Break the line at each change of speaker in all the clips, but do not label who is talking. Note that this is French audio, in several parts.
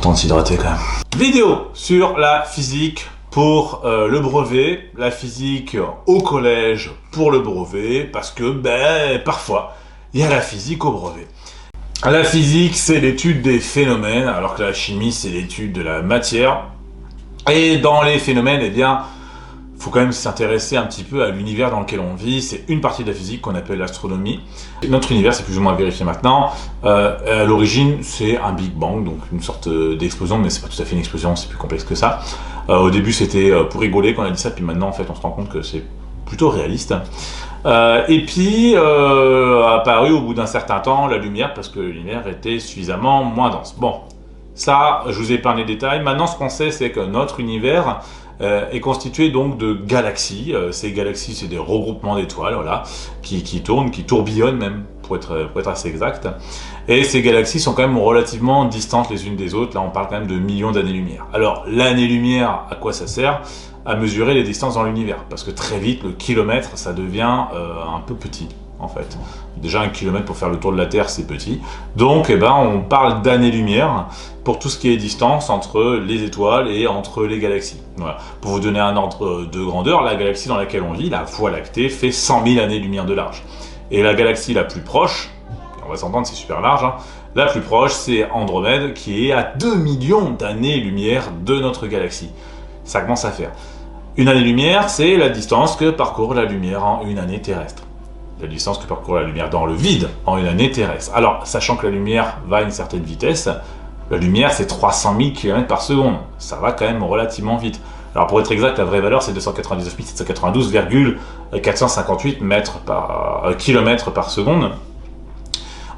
important de s'hydrater quand même. Vidéo sur la physique pour le brevet, la physique au collège pour le brevet, parce que parfois il y a la physique au brevet. La physique, c'est l'étude des phénomènes, alors que la chimie, c'est l'étude de la matière. Et dans les phénomènes, eh bien, faut quand même s'intéresser un petit peu à l'univers dans lequel on vit. C'est une partie de la physique qu'on appelle l'astronomie. Notre univers, c'est plus ou moins vérifié maintenant. À l'origine, c'est un Big Bang, donc une sorte d'explosion, mais c'est pas tout à fait une explosion, c'est plus complexe que ça. Au début, c'était pour rigoler qu'on a dit ça, puis maintenant, en fait, on se rend compte que c'est plutôt réaliste. Et puis, apparu au bout d'un certain temps la lumière, parce que l'univers était suffisamment moins dense. Bon, ça, je vous ai épargné les détails. Maintenant, ce qu'on sait, c'est que notre univers est constitué donc de galaxies. Ces galaxies, c'est des regroupements d'étoiles, voilà, qui tournent, qui tourbillonnent même, pour être assez exact. Et ces galaxies sont quand même relativement distantes les unes des autres. Là, on parle quand même de millions d'années-lumière. Alors, l'année-lumière, à quoi ça sert ? À mesurer les distances dans l'univers, parce que très vite, le kilomètre, ça devient un peu petit, en fait. Déjà, un kilomètre pour faire le tour de la Terre, c'est petit. Donc, on parle d'années-lumière pour tout ce qui est distance entre les étoiles et entre les galaxies. Voilà. Pour vous donner un ordre de grandeur, la galaxie dans laquelle on vit, la Voie lactée, fait 100 000 années-lumière de large. Et la galaxie la plus proche, on va s'entendre, c'est super large, hein, la plus proche, c'est Andromède, qui est à 2 millions d'années-lumière de notre galaxie. Ça commence à faire. Une année-lumière, c'est la distance que parcourt la lumière en une année terrestre. La distance que parcourt la lumière dans le vide en une année terrestre. Alors, sachant que la lumière va à une certaine vitesse, la lumière c'est 300 000 km par seconde. Ça va quand même relativement vite. Alors pour être exact, la vraie valeur c'est 299 792,458 km par seconde.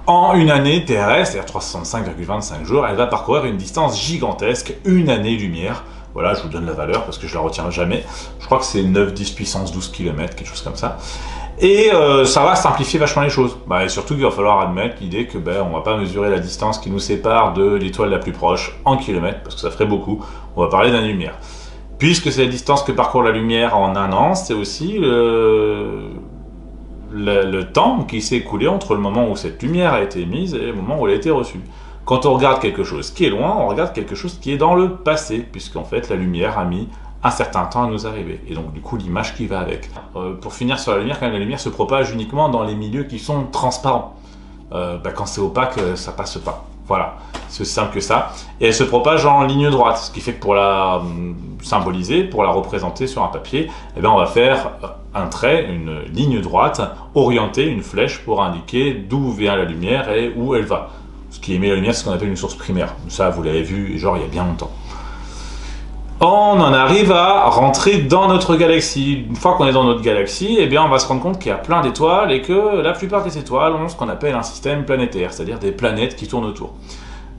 En une année terrestre, c'est-à-dire 365,25 jours, elle va parcourir une distance gigantesque, une année-lumière. Voilà, je vous donne la valeur parce que je la retiens jamais. Je crois que c'est 9-10 puissance 12 km, quelque chose comme ça. Et ça va simplifier vachement les choses. Et surtout qu'il va falloir admettre l'idée que on va pas mesurer la distance qui nous sépare de l'étoile la plus proche en kilomètres, parce que ça ferait beaucoup. On va parler d'année-lumière. Puisque c'est la distance que parcourt la lumière en un an, c'est aussi le temps qui s'est écoulé entre le moment où cette lumière a été émise et le moment où elle a été reçue. Quand on regarde quelque chose qui est loin, on regarde quelque chose qui est dans le passé, puisqu'en fait la lumière a mis un certain temps à nous arriver, et donc du coup l'image qui va avec. Pour finir sur la lumière, quand même, la lumière se propage uniquement dans les milieux qui sont transparents. Quand c'est opaque, ça passe pas. Voilà, c'est aussi simple que ça. Et elle se propage en ligne droite, ce qui fait que pour la symboliser, pour la représenter sur un papier, on va faire un trait, une ligne droite, orientée, une flèche pour indiquer d'où vient la lumière et où elle va. Ce qui émet la lumière, c'est ce qu'on appelle une source primaire. Ça, vous l'avez vu, genre, il y a bien longtemps. On en arrive à rentrer dans notre galaxie. Une fois qu'on est dans notre galaxie, on va se rendre compte qu'il y a plein d'étoiles et que la plupart des étoiles ont ce qu'on appelle un système planétaire, c'est-à-dire des planètes qui tournent autour.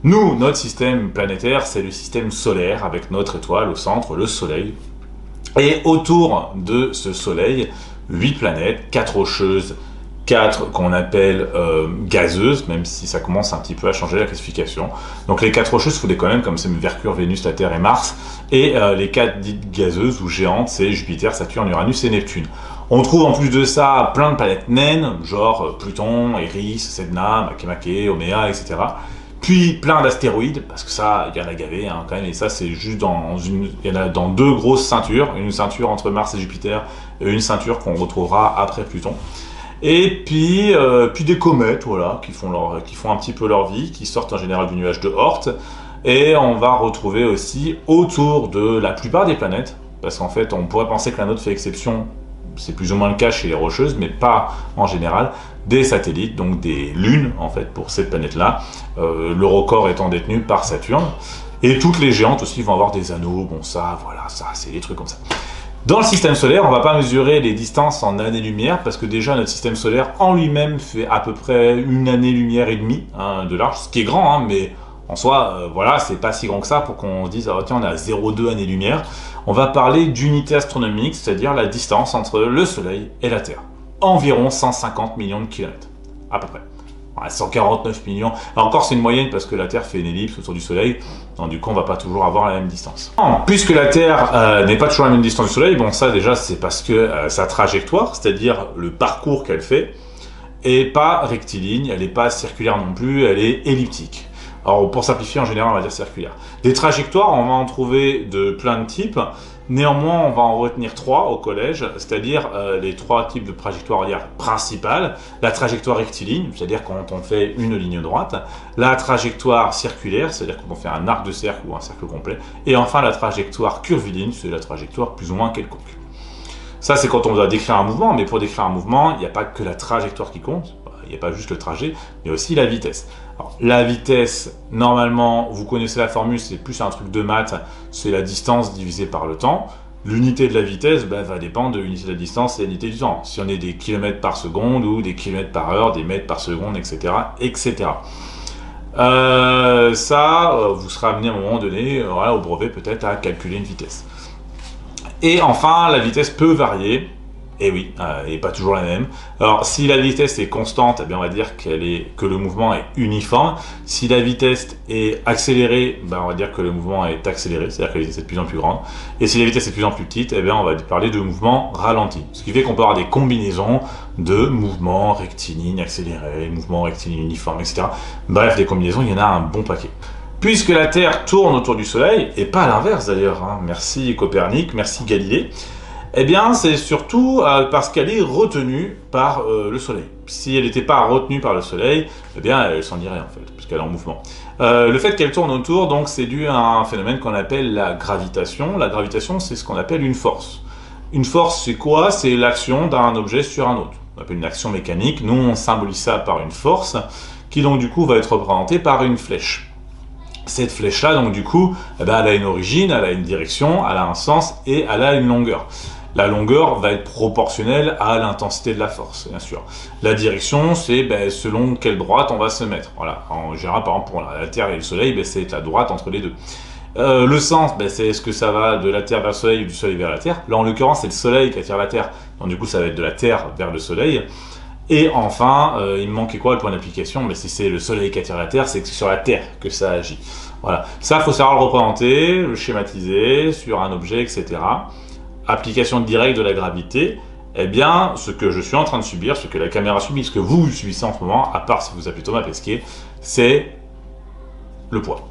Nous, notre système planétaire, c'est le système solaire, avec notre étoile au centre, le Soleil. Et autour de ce Soleil, 8 planètes, 4 rocheuses, 4 qu'on appelle gazeuses, même si ça commence un petit peu à changer la classification. Donc les 4 rocheuses, il faut les quand même, comme c'est Mercure, Vénus, la Terre et Mars. Et les 4 dites gazeuses ou géantes, c'est Jupiter, Saturne, Uranus et Neptune. On trouve en plus de ça plein de planètes naines, genre Pluton, Eris, Sedna, Makemake, Oméa, etc. Puis plein d'astéroïdes, parce que ça, il y en a gavé quand même, et ça c'est juste il y en a dans 2 grosses ceintures, une ceinture entre Mars et Jupiter, et une ceinture qu'on retrouvera après Pluton. Et puis des comètes, voilà, qui font un petit peu leur vie, qui sortent en général du nuage de Oort. Et on va retrouver aussi autour de la plupart des planètes, parce qu'en fait on pourrait penser que la nôtre fait exception, c'est plus ou moins le cas chez les rocheuses, mais pas en général, des satellites, donc des lunes en fait pour cette planète-là, le record étant détenu par Saturne. Et toutes les géantes aussi vont avoir des anneaux, bon ça, voilà, ça c'est des trucs comme ça. Dans le système solaire, on ne va pas mesurer les distances en années-lumière, parce que déjà notre système solaire en lui-même fait à peu près une année-lumière et demie de large, ce qui est grand, mais en soi, voilà, c'est pas si grand que ça pour qu'on se dise, oh, tiens, on est à 0,2 années-lumière. On va parler d'unité astronomique, c'est-à-dire la distance entre le Soleil et la Terre. Environ 150 millions de kilomètres, à peu près. Ouais, 149 millions. Alors encore, c'est une moyenne parce que la Terre fait une ellipse autour du Soleil. Donc du coup, on va pas toujours avoir la même distance. Puisque la Terre n'est pas toujours la même distance du Soleil, bon ça déjà, c'est parce que sa trajectoire, c'est-à-dire le parcours qu'elle fait, est pas rectiligne, elle n'est pas circulaire non plus, elle est elliptique. Alors pour simplifier, en général, on va dire circulaire. Des trajectoires, on va en trouver de plein de types. Néanmoins, on va en retenir 3 au collège, c'est-à-dire les 3 types de trajectoires, on va dire, principales. La trajectoire rectiligne, c'est-à-dire quand on fait une ligne droite. La trajectoire circulaire, c'est-à-dire quand on fait un arc de cercle ou un cercle complet. Et enfin, la trajectoire curviligne, c'est la trajectoire plus ou moins quelconque. Ça, c'est quand on doit décrire un mouvement, mais pour décrire un mouvement, il n'y a pas que la trajectoire qui compte. Il n'y a pas juste le trajet, mais aussi la vitesse. Alors, la vitesse, normalement, vous connaissez la formule, c'est plus un truc de maths, c'est la distance divisée par le temps. L'unité de la vitesse va dépendre de l'unité de la distance et l'unité du temps. Si on est des kilomètres par seconde ou des kilomètres par heure, des mètres par seconde, etc. etc. Vous serez amené à un moment donné, au brevet peut-être, à calculer une vitesse. Et enfin, la vitesse peut varier. Et oui, et pas toujours la même. Alors, si la vitesse est constante, eh bien, on va dire que le mouvement est uniforme. Si la vitesse est accélérée, on va dire que le mouvement est accéléré, c'est-à-dire que la vitesse est de plus en plus grande. Et si la vitesse est de plus en plus petite, eh bien, on va parler de mouvement ralenti. Ce qui fait qu'on peut avoir des combinaisons de mouvements rectilignes accélérés, mouvements rectilignes uniformes, etc. Bref, des combinaisons, il y en a un bon paquet. Puisque la Terre tourne autour du Soleil, et pas à l'inverse d'ailleurs, hein. Merci Copernic, merci Galilée, eh bien, c'est surtout parce qu'elle est retenue par le Soleil. Si elle n'était pas retenue par le Soleil, eh bien, elle s'en irait en fait, puisqu'elle est en mouvement. Le fait qu'elle tourne autour, donc, c'est dû à un phénomène qu'on appelle la gravitation. La gravitation, c'est ce qu'on appelle une force. Une force, c'est quoi? C'est l'action d'un objet sur un autre. On appelle une action mécanique. Nous, on symbolise ça par une force, qui donc, du coup, va être représentée par une flèche. Cette flèche-là, donc, du coup, elle a une origine, elle a une direction, elle a un sens et elle a une longueur. La longueur va être proportionnelle à l'intensité de la force, bien sûr. La direction, c'est selon quelle droite on va se mettre. Voilà. En général, par exemple, pour la Terre et le Soleil, c'est la droite entre les deux. Le sens, c'est est-ce que ça va de la Terre vers le Soleil ou du Soleil vers la Terre. Là, en l'occurrence, c'est le Soleil qui attire la Terre. Donc, du coup, ça va être de la Terre vers le Soleil. Et enfin, il me manquait quoi le point d'application? Si c'est le Soleil qui attire la Terre, c'est que c'est sur la Terre que ça agit. Voilà. Ça, il faut savoir le représenter, le schématiser sur un objet, etc. Application directe de la gravité, eh bien, ce que je suis en train de subir, ce que la caméra subit, ce que vous subissez en ce moment, à part si vous appelez Thomas Pesquet, c'est le poids.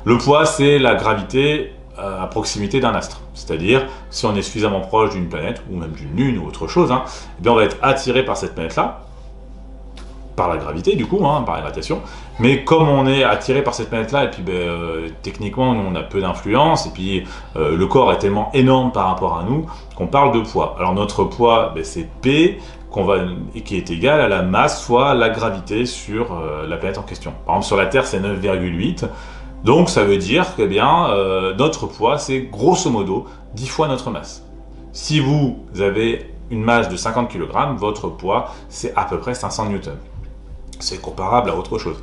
Le poids, c'est la gravité à proximité d'un astre. C'est-à-dire, si on est suffisamment proche d'une planète, ou même d'une lune, ou autre chose, eh bien, on va être attiré par cette planète-là, par la gravité du coup, par la gravitation, mais comme on est attiré par cette planète là, et puis techniquement nous on a peu d'influence, et puis le corps est tellement énorme par rapport à nous, qu'on parle de poids. Alors notre poids, c'est P, qui est égal à la masse fois la gravité sur la planète en question. Par exemple sur la Terre c'est 9,8, donc ça veut dire que notre poids c'est grosso modo 10 fois notre masse. Si vous avez une masse de 50 kg, votre poids c'est à peu près 500 newtons. C'est comparable à autre chose.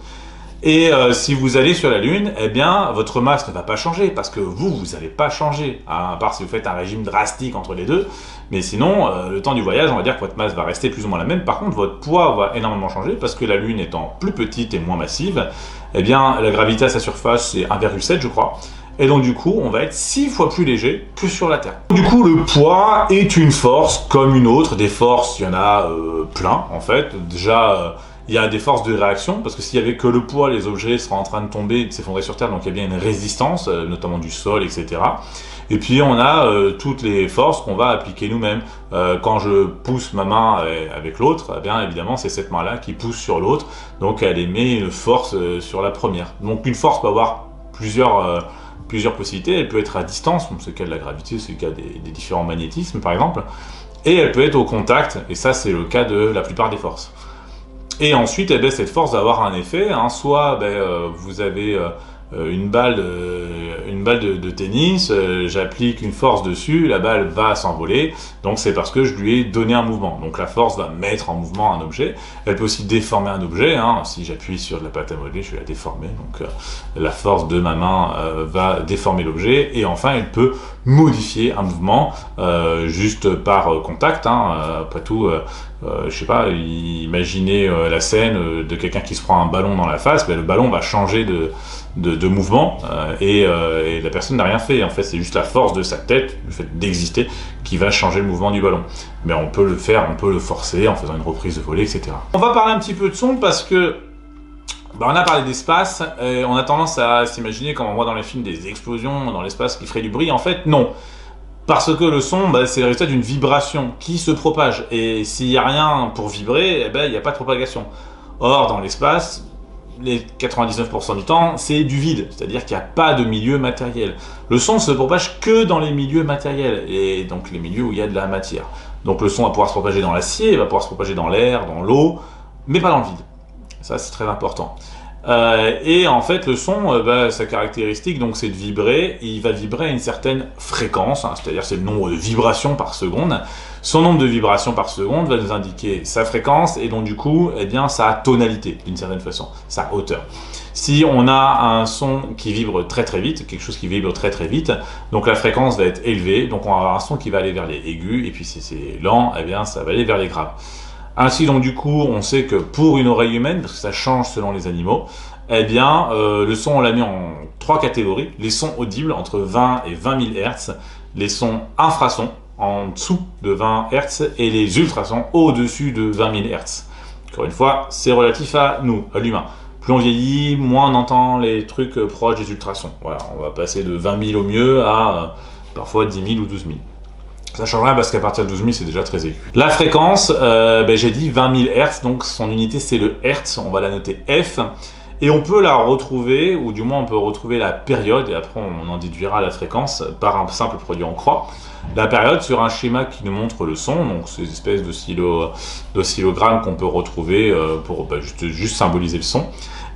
Et si vous allez sur la Lune, eh bien, votre masse ne va pas changer, parce que vous n'allez pas changer, à part si vous faites un régime drastique entre les deux. Mais sinon, le temps du voyage, on va dire que votre masse va rester plus ou moins la même. Par contre, votre poids va énormément changer, parce que la Lune étant plus petite et moins massive, eh bien, la gravité à sa surface, c'est 1,7, je crois. Et donc, du coup, on va être 6 fois plus léger que sur la Terre. Du coup, le poids est une force comme une autre. Des forces, il y en a plein, en fait. Déjà... il y a des forces de réaction, parce que s'il n'y avait que le poids, les objets seraient en train de tomber et de s'effondrer sur Terre, donc il y a bien une résistance, notamment du sol, etc. Et puis on a toutes les forces qu'on va appliquer nous-mêmes. Quand je pousse ma main avec l'autre, eh bien évidemment c'est cette main-là qui pousse sur l'autre, donc elle émet une force sur la première. Donc une force peut avoir plusieurs possibilités, elle peut être à distance, c'est le cas de la gravité, c'est le cas des différents magnétismes par exemple, et elle peut être au contact, et ça c'est le cas de la plupart des forces. Et ensuite, cette force va avoir un effet, soit vous avez une balle de tennis, j'applique une force dessus, la balle va s'envoler, donc c'est parce que je lui ai donné un mouvement. Donc la force va mettre en mouvement un objet, elle peut aussi déformer un objet, si j'appuie sur de la pâte à modeler, je vais la déformer, donc la force de ma main va déformer l'objet, et enfin elle peut modifier un mouvement juste par contact, après tout... je sais pas, imaginez la scène de quelqu'un qui se prend un ballon dans la face, le ballon va changer de mouvement et la personne n'a rien fait. En fait, c'est juste la force de sa tête, le fait d'exister, qui va changer le mouvement du ballon. Mais on peut le faire, on peut le forcer en faisant une reprise de volée, etc. On va parler un petit peu de son parce que On a parlé d'espace, on a tendance à s'imaginer, quand on voit dans les films des explosions dans l'espace qui feraient du bruit. En fait, non. Parce que le son, c'est le résultat d'une vibration qui se propage. Et s'il n'y a rien pour vibrer, il n'y a pas de propagation. Or, dans l'espace, les 99% du temps, c'est du vide. C'est-à-dire qu'il n'y a pas de milieu matériel. Le son se propage que dans les milieux matériels. Et donc les milieux où il y a de la matière. Donc le son va pouvoir se propager dans l'acier, va pouvoir se propager dans l'air, dans l'eau, mais pas dans le vide. Ça, c'est très important. Et en fait, le son, sa caractéristique, donc, c'est de vibrer. Il va vibrer à une certaine fréquence, c'est-à-dire c'est le nombre de vibrations par seconde. Son nombre de vibrations par seconde va nous indiquer sa fréquence et donc du coup, sa tonalité, d'une certaine façon, sa hauteur. Si on a un son qui vibre très très vite, quelque chose qui vibre très très vite, donc la fréquence va être élevée, donc on va avoir un son qui va aller vers les aigus, et puis si c'est lent, ça va aller vers les graves. Ainsi, donc, du coup, on sait que pour une oreille humaine, parce que ça change selon les animaux, le son, on l'a mis en 3 catégories. Les sons audibles, entre 20 et 20 000 Hz, les sons infrasons, en dessous de 20 Hz, et les ultrasons, au-dessus de 20 000 Hz. Encore une fois, c'est relatif à nous, à l'humain. Plus on vieillit, moins on entend les trucs proches des ultrasons. Voilà, on va passer de 20 000 au mieux à parfois 10 000 ou 12 000. Ça change rien parce qu'à partir de 12 000, c'est déjà très aigu. La fréquence, j'ai dit 20 000 Hz, donc son unité c'est le Hertz, on va la noter F. Et on peut la retrouver, ou du moins on peut retrouver la période, et après on en déduira la fréquence par un simple produit en croix. La période sur un schéma qui nous montre le son, donc ces espèces d'oscillogrammes qu'on peut retrouver pour juste symboliser le son.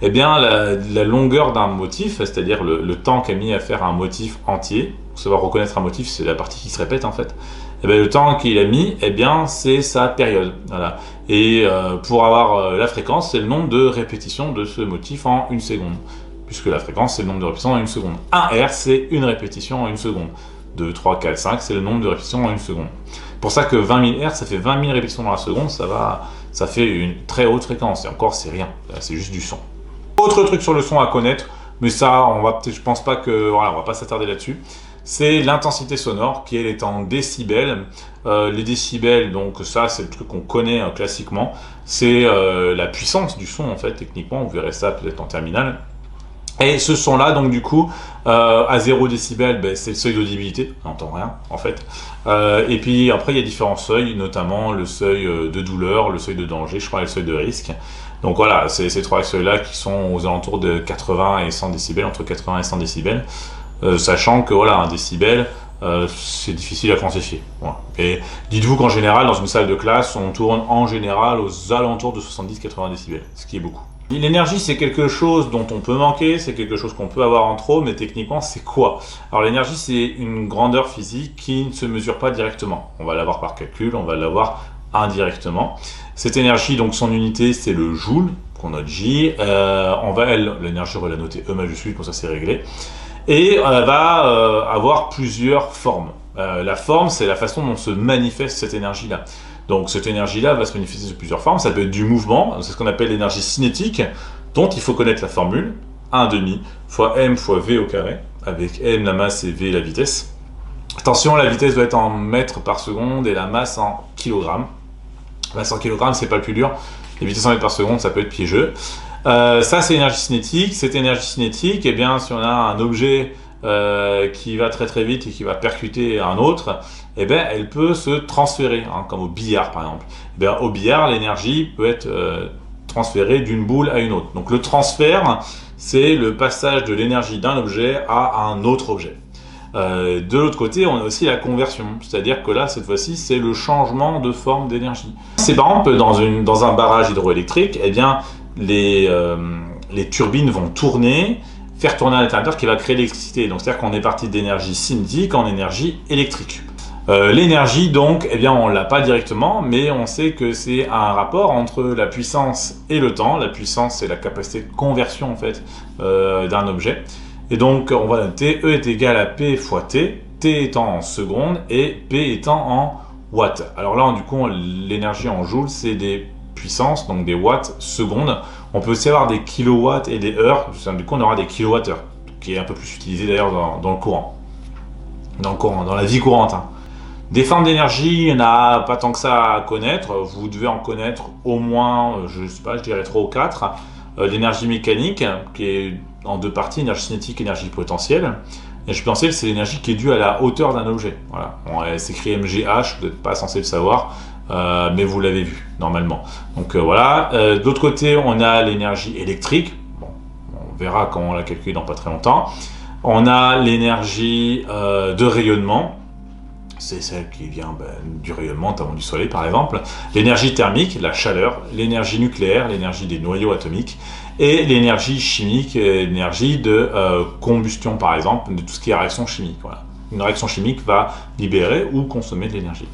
La longueur d'un motif, c'est-à-dire le temps qu'a mis à faire un motif entier, pour savoir reconnaître un motif, c'est la partie qui se répète en fait. Le temps qu'il a mis, c'est sa période. Voilà. Et pour avoir la fréquence, c'est le nombre de répétitions de ce motif en 1 seconde. Puisque la fréquence, c'est le nombre de répétitions en 1 seconde. 1 Hz, c'est une répétition en 1 seconde. 2, 3, 4, 5, c'est le nombre de répétitions en 1 seconde. Pour ça que 20 000 Hz, ça fait 20 000 répétitions dans la seconde, ça fait une très haute fréquence. Et encore, c'est rien. C'est juste du son. Autre truc sur le son à connaître, mais ça, je pense pas que, on va pas s'attarder là-dessus. C'est l'intensité sonore, qui elle est en décibels. Les décibels, donc ça, c'est le truc qu'on connaît classiquement. C'est la puissance du son, en fait, techniquement. Vous verrez ça peut-être en terminale. Et ce son-là, donc du coup, à 0 décibels, c'est le seuil d'audibilité, on n'entend rien en fait. Et puis après, il y a différents seuils, notamment le seuil de douleur, le seuil de danger, je crois, et le seuil de risque. Donc voilà, c'est ces 3 seuils-là qui sont aux alentours de 80 et 100 décibels, entre 80 et 100 décibels, sachant que voilà, un décibel, c'est difficile à quantifier. Voilà. Et dites-vous qu'en général, dans une salle de classe, on tourne en général aux alentours de 70-80 décibels, ce qui est beaucoup. L'énergie, c'est quelque chose dont on peut manquer, c'est quelque chose qu'on peut avoir en trop, mais techniquement, c'est quoi? Alors l'énergie, c'est une grandeur physique qui ne se mesure pas directement. On va l'avoir par calcul, on va l'avoir indirectement. Cette énergie, donc son unité, c'est le joule, qu'on note J. L'énergie, on va la noter E majuscule, comme ça c'est réglé. Et elle va avoir plusieurs formes. La forme, c'est la façon dont se manifeste cette énergie-là. Donc cette énergie-là va se manifester sous plusieurs formes. Ça peut être du mouvement, c'est ce qu'on appelle l'énergie cinétique, dont il faut connaître la formule, 1,5 fois m fois v au carré, avec m la masse et v la vitesse. Attention, la vitesse doit être en mètres par seconde et la masse en kilogrammes. La masse en kilogrammes, c'est pas le plus dur. Les vitesses en mètres par seconde, ça peut être piégeux. Ça, c'est l'énergie cinétique. Cette énergie cinétique, si on a un objet qui va très très vite et qui va percuter un autre, elle peut se transférer, comme au billard par exemple. Au billard, l'énergie peut être transférée d'une boule à une autre. Donc le transfert, c'est le passage de l'énergie d'un objet à un autre objet. De l'autre côté, on a aussi la conversion, c'est-à-dire que là, cette fois-ci, c'est le changement de forme d'énergie. C'est par exemple dans un barrage hydroélectrique, les turbines vont tourner, faire tourner un alternateur qui va créer l'électricité. Donc c'est-à-dire qu'on est parti d'énergie cinétique en énergie électrique. L'énergie, donc, on ne l'a pas directement, mais on sait que c'est un rapport entre la puissance et le temps. La puissance, c'est la capacité de conversion, en fait, d'un objet. Et donc, on va noter E est égal à P fois T, T étant en secondes et P étant en watts. Alors là, du coup, l'énergie en joules, c'est des puissances, donc des watts secondes. On peut aussi avoir des kilowatts et des heures. Du coup, on aura des kilowattheures, qui est un peu plus utilisé d'ailleurs dans le courant. Dans la vie courante. Des formes d'énergie, il n'y en a pas tant que ça à connaître. Vous devez en connaître au moins, je sais pas, je dirais 3 ou 4. l'énergie mécanique, qui est en deux parties, énergie cinétique et énergie potentielle. L'énergie potentielle, c'est l'énergie qui est due à la hauteur d'un objet. Voilà. Bon, elle s'écrit MGH, vous n'êtes pas censé le savoir, mais vous l'avez vu, normalement. Donc voilà. De l'autre côté, on a l'énergie électrique. Bon, on verra comment on la calcule dans pas très longtemps. On a l'énergie de rayonnement. C'est celle qui vient du rayonnement, notamment du soleil par exemple. L'énergie thermique, la chaleur. L'énergie nucléaire, l'énergie des noyaux atomiques. Et l'énergie chimique, l'énergie de combustion par exemple, de tout ce qui est réaction chimique. Voilà. Une réaction chimique va libérer ou consommer de l'énergie.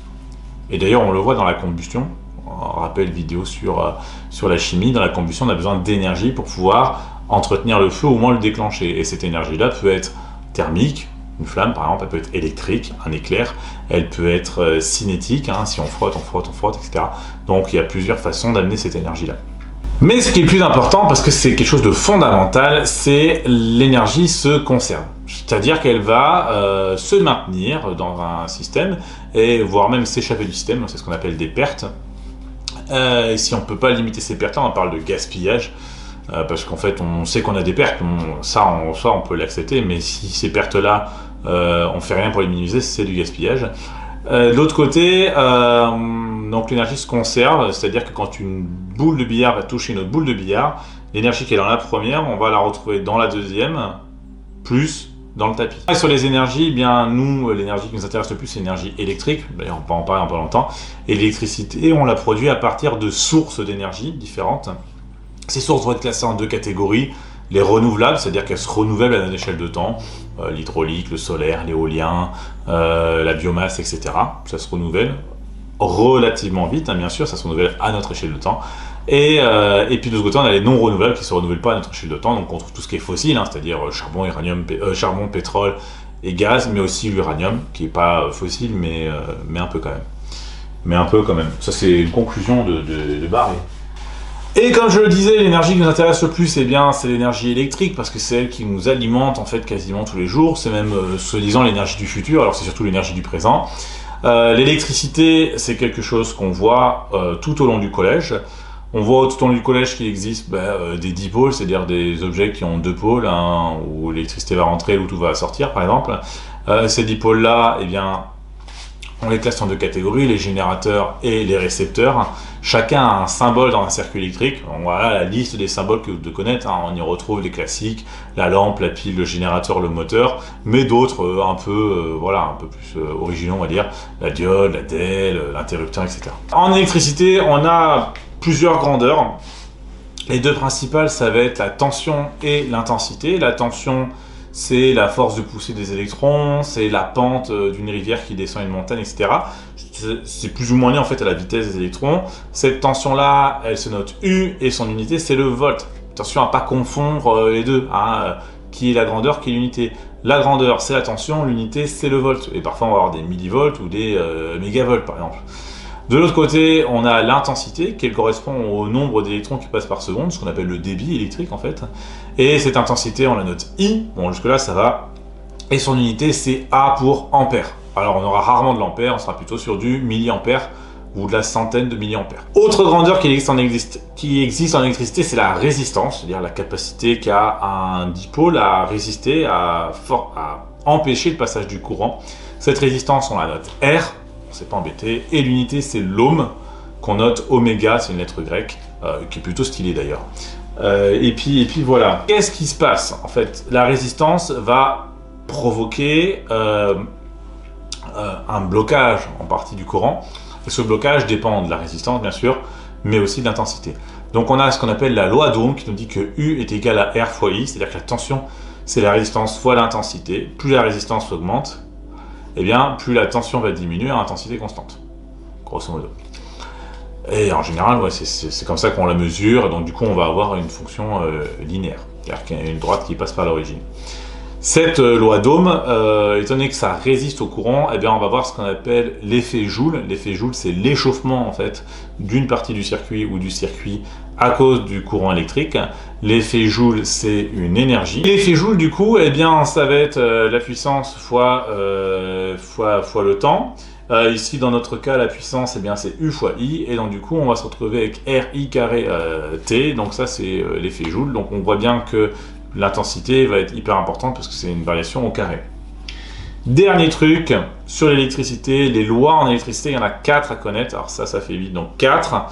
Et d'ailleurs, on le voit dans la combustion. On rappelle vidéo sur la chimie. Dans la combustion, on a besoin d'énergie pour pouvoir entretenir le feu ou au moins le déclencher. Et cette énergie-là peut être thermique, une flamme par exemple, elle peut être électrique, un éclair, elle peut être cinétique, hein, si on frotte, etc. Donc il y a plusieurs façons d'amener cette énergie-là. Mais ce qui est le plus important, parce que c'est quelque chose de fondamental, c'est l'énergie se conserve. C'est-à-dire qu'elle va se maintenir dans un système, et voire même s'échapper du système, c'est ce qu'on appelle des pertes. Et si on ne peut pas limiter ces pertes-là, on parle de gaspillage, parce qu'en fait on sait qu'on a des pertes, ça on peut l'accepter, mais si ces pertes-là, on fait rien pour les minimiser, c'est du gaspillage. De l'autre côté, donc l'énergie se conserve, c'est-à-dire que quand une boule de billard va toucher une autre boule de billard, l'énergie qui est dans la première, on va la retrouver dans la deuxième, plus dans le tapis. Et sur les énergies, eh bien nous, l'énergie qui nous intéresse le plus, c'est l'énergie électrique. D'ailleurs, on va en parler un peu longtemps. Et l'électricité, on la produit à partir de sources d'énergie différentes. Ces sources vont être classées en deux catégories. Les renouvelables, c'est-à-dire qu'elles se renouvellent à une échelle de temps. L'hydraulique, le solaire, l'éolien, la biomasse, etc. Ça se renouvelle relativement vite, hein, bien sûr, ça se renouvelle à notre échelle de temps. Et puis de ce côté, on a les non renouvelables qui ne se renouvellent pas à notre échelle de temps. Donc on trouve tout ce qui est fossile, hein, c'est-à-dire charbon, charbon, pétrole et gaz, mais aussi l'uranium, qui n'est pas fossile, mais un peu quand même. Mais un peu quand même. Ça, c'est une conclusion de Barré. Et comme je le disais, l'énergie qui nous intéresse le plus, eh bien, c'est l'énergie électrique, parce que c'est elle qui nous alimente en fait quasiment tous les jours. C'est même, soi-disant, l'énergie du futur, alors c'est surtout l'énergie du présent. L'électricité, c'est quelque chose qu'on voit tout au long du collège. On voit tout au long du collège qu'il existe des dipôles, c'est-à-dire des objets qui ont deux pôles, hein, où l'électricité va rentrer, où tout va sortir, par exemple. Ces dipôles-là, eh bien, on les classe en deux catégories, les générateurs et les récepteurs. Chacun a un symbole dans un circuit électrique. Donc, voilà la liste des symboles que vous devez connaître, hein. On y retrouve les classiques, la lampe, la pile, le générateur, le moteur, mais d'autres un peu plus originaux, on va dire, la diode, la DEL, l'interrupteur, etc. En électricité, on a plusieurs grandeurs. Les deux principales, ça va être la tension et l'intensité. La tension, c'est la force de poussée des électrons, c'est la pente d'une rivière qui descend une montagne, etc. C'est plus ou moins lié en fait à la vitesse des électrons. Cette tension-là, elle se note U et son unité, c'est le volt. Attention à ne pas confondre les deux, hein, qui est la grandeur, qui est l'unité. La grandeur, c'est la tension, l'unité, c'est le volt. Et parfois, on va avoir des millivolts ou des mégavolts, par exemple. De l'autre côté, on a l'intensité qui correspond au nombre d'électrons qui passent par seconde, ce qu'on appelle le débit électrique en fait. Et cette intensité, on la note I, bon jusque là ça va. Et son unité c'est A pour ampère. Alors on aura rarement de l'ampère, on sera plutôt sur du milliampère ou de la centaine de milliampères. Autre grandeur qui existe en électricité, c'est la résistance, c'est-à-dire la capacité qu'a un dipôle à résister, à empêcher le passage du courant. Cette résistance, on la note R. C'est pas embêté, et l'unité c'est l'ohm, qu'on note oméga, c'est une lettre grecque, qui est plutôt stylée d'ailleurs. Et puis voilà. Qu'est-ce qui se passe? En fait, la résistance va provoquer un blocage en partie du courant, et ce blocage dépend de la résistance bien sûr, mais aussi de l'intensité. Donc on a ce qu'on appelle la loi d'Ohm qui nous dit que U est égal à R fois I, c'est-à-dire que la tension c'est la résistance fois l'intensité. Plus la résistance augmente, eh bien, plus la tension va diminuer à intensité constante, grosso modo. Et en général, ouais, c'est comme ça qu'on la mesure, donc du coup, on va avoir une fonction linéaire, c'est-à-dire qu'il y a une droite qui passe par l'origine. Cette loi d'Ohm, étant donné que ça résiste au courant, eh bien, on va voir ce qu'on appelle l'effet Joule. L'effet Joule, c'est l'échauffement en fait d'une partie du circuit ou du circuit à cause du courant électrique. L'effet Joule, c'est une énergie. L'effet Joule, du coup, eh bien, ça va être la puissance fois le temps. Ici, dans notre cas, la puissance, eh bien, c'est U fois I, et donc du coup, on va se retrouver avec RI carré T, donc ça, c'est l'effet Joule. Donc on voit bien que l'intensité va être hyper importante parce que c'est une variation au carré. Dernier truc, sur l'électricité, les lois en électricité, il y en a 4 à connaître. Alors ça fait 8, donc 4.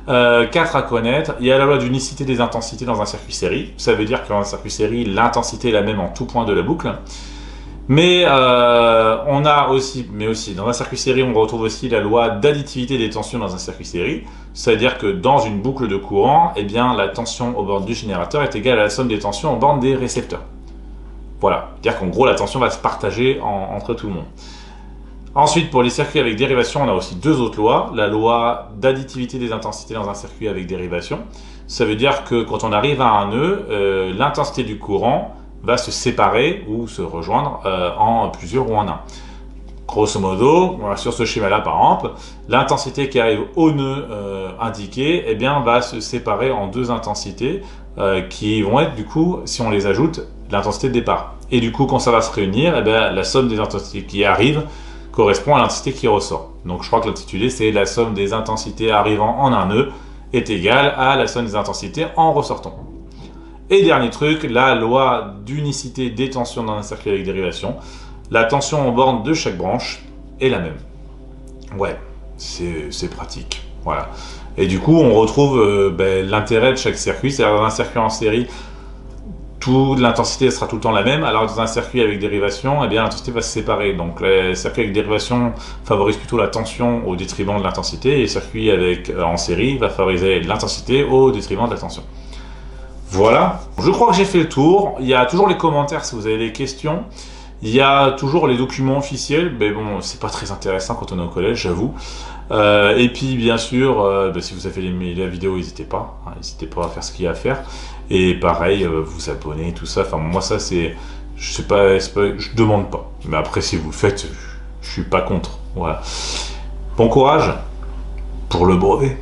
4 à connaître. Il y a la loi d'unicité des intensités dans un circuit série. Ça veut dire que dans un circuit série, l'intensité est la même en tout point de la boucle. Mais on a aussi, dans un circuit série, on retrouve aussi la loi d'additivité des tensions dans un circuit série. C'est-à-dire que dans une boucle de courant, eh bien, la tension aux bornes du générateur est égale à la somme des tensions aux bornes des récepteurs. Voilà, c'est-à-dire qu'en gros, la tension va se partager entre tout le monde. Ensuite, pour les circuits avec dérivation, on a aussi 2 autres lois. La loi d'additivité des intensités dans un circuit avec dérivation. Ça veut dire que quand on arrive à un nœud, l'intensité du courant va se séparer ou se rejoindre en plusieurs ou en un. Grosso modo, sur ce schéma-là par exemple, l'intensité qui arrive au nœud indiqué eh bien, va se séparer en 2 intensités qui vont être du coup, si on les ajoute, l'intensité de départ. Et du coup, quand ça va se réunir, eh bien, la somme des intensités qui arrivent correspond à l'intensité qui ressort. Donc je crois que l'intitulé c'est la somme des intensités arrivant en un nœud est égale à la somme des intensités en ressortant. Et dernier truc, la loi d'unicité des tensions dans un circuit avec dérivation. La tension en borne de chaque branche est la même. Ouais, c'est pratique. Voilà. Et du coup, on retrouve l'intérêt de chaque circuit. C'est-à-dire dans un circuit en série, l'intensité sera tout le temps la même, alors dans un circuit avec dérivation, eh bien l'intensité va se séparer. Donc les circuits avec dérivation favorisent plutôt la tension au détriment de l'intensité, et les circuits en série va favoriser l'intensité au détriment de la tension. Voilà, je crois que j'ai fait le tour. Il y a toujours les commentaires si vous avez des questions. Il y a toujours les documents officiels, mais bon, c'est pas très intéressant quand on est au collège, j'avoue. Et puis, bien sûr, si vous avez aimé la vidéo, n'hésitez pas. N'hésitez pas à faire ce qu'il y a à faire. Et pareil, vous abonner, tout ça. Enfin, moi, ça, je sais pas, je demande pas. Mais après, si vous le faites, je suis pas contre. Voilà. Bon courage pour le brevet.